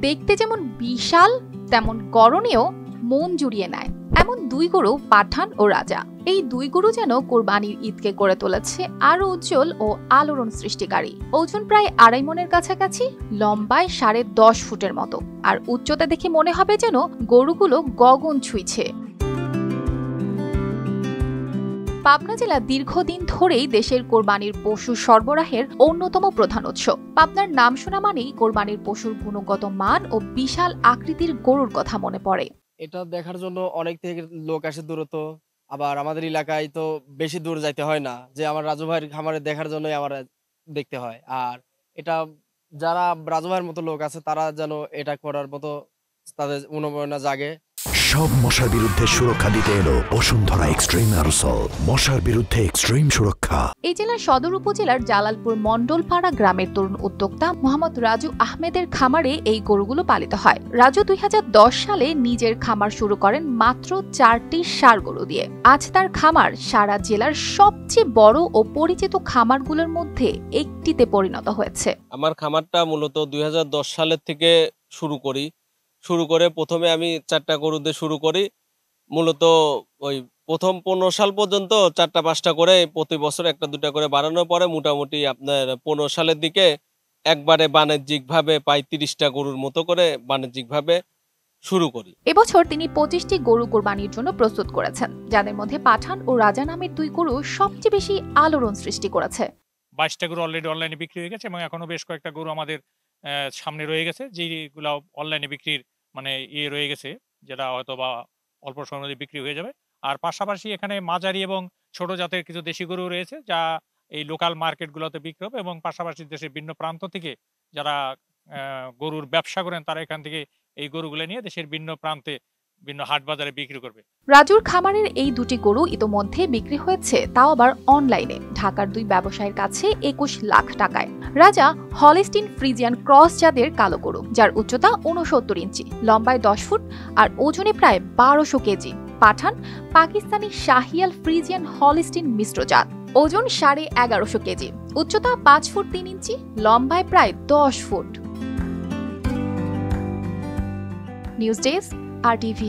দেখতে যেমন বিশাল তেমন গড়নেও মন জুড়িয়ে নেয় এমন দুই গরু পাঠান ও রাজা। এই দুই গরু যেন কোরবানির ঈদকে করে তুলেছে আরো উজ্জ্বল ও আলোড়ন সৃষ্টিকারী। ওজন প্রায় 2.5 মণের কাছাকাছি, লম্বায় 10.5 ফুটের মতো, আর উচ্চতা দেখে মনে হবে যেন গরুগুলো গগন ছুঁইছে। পাবনা জেলা দীর্ঘদিন ধরেই দেশের কোরবানির পশু সরবরাহের অন্যতম প্রধান উৎস। পাবনার নাম শোনা মানেই কোরবানির পশুর গুণগত মান ও বিশাল আকৃতির গরুর কথা মনে পড়ে। এটা দেখার জন্য অনেক থেকে লোক আসে দূরত, আবার আমাদের এলাকায় তো বেশি দূর যাইতে হয় না, যে আমার রাজু ভাইয়ের খামারে দেখার জন্যই আমার দেখতে হয়। আর এটা যারা রাজু ভাইয়ের মতো লোক আছে তারা যেন এটা করার মতো তাদের অনুপ্রেরণা জাগে। সব মশার বিরুদ্ধে সুরক্ষা দিতে এলো বসুন্ধরা এক্সট্রিম অ্যারোসল, মশার বিরুদ্ধে এক্সট্রিম সুরক্ষা। এই জেলার সদর উপজেলার জালালপুর মন্ডলপাড়া গ্রামের তরুণ উদ্যোক্তা মোহাম্মদ রাজু আহমেদের খামারে এই গরুগুলো পালিত হয়। রাজু 2010 সালে নিজের খামার শুরু করেন মাত্র 4টি ষাঁড় গরু দিয়ে। আজ তার খামার সারা জেলার সবচেয়ে বড় ও পরিচিত খামারগুলোর মধ্যে একটিতে পরিণত হয়েছে। আমার খামারটা মূলত 2010 সালের থেকে শুরু করে প্রথমে আমি 4টা গরু দিয়ে শুরু করি। মূলত ওই প্রথম 15 সাল পর্যন্ত 4টা-5টা করে প্রতি বছর 1টা-2টা করে বাড়ানোর পরে মোটামুটি আপনার 15 সালের দিকে একবারে বাণিজ্যিকভাবে প্রায় 30টা গরুর মতো করে বাণিজ্যিকভাবে শুরু করি। এবছর তিনি 25টি গরু কোরবানির জন্য প্রস্তুত করেছেন, যাদের মধ্যে পাঠান ও রাজা নামের দুই গরু সবচেয়ে বেশি আলোড়ন সৃষ্টি করেছে। 22টা গরু অলরেডি অনলাইনে বিক্রি হয়ে গেছে এবং এখনো বেশ কয়েকটা গরু আমাদের সামনে রয়ে গেছে, যেগুলো অনলাইনে বিক্রির রয়ে গেছে, যেটা হয়তো বা অল্প সময়ের মধ্যে বিক্রি হয়ে যাবে। আর পাশাপাশি এখানে মাঝারি এবং ছোট জাতের কিছু দেশি গরু রয়েছে, যা এই লোকাল মার্কেটগুলোতে বিক্রি হবে, এবং পাশাপাশি দেশের ভিন্ন প্রান্ত থেকে যারা গরুর ব্যবসা করেন তারা এখান থেকে এই গরুগুলো নিয়ে দেশের ভিন্ন প্রান্তে ভিন্ন হাট বাজারে বিক্রি করবে। রাজুর খামারের এই দুটি গরু ইতোমধ্যে বিক্রি হয়েছে, তাও আবার অনলাইনে, ঢাকার দুই ব্যবসায়ীর কাছে 21 লাখ টাকায়। রাজা হলিস্টিন ফ্রিজিয়ান ক্রস জাতের কালো গরু, যার উচ্চতা 69 ইঞ্চি, লম্বায় 10 ফুট আর ওজনে প্রায় 1200 কেজি। পাঠান পাকিস্তানি শাহিয়াল ফ্রিজিয়ান হলিস্টিন মিশ্র জাত, ওজন 1150 কেজি, উচ্চতা 5 ফুট 3 ইঞ্চি, লম্বায় প্রায় 10 ফুট। News desk, RTV।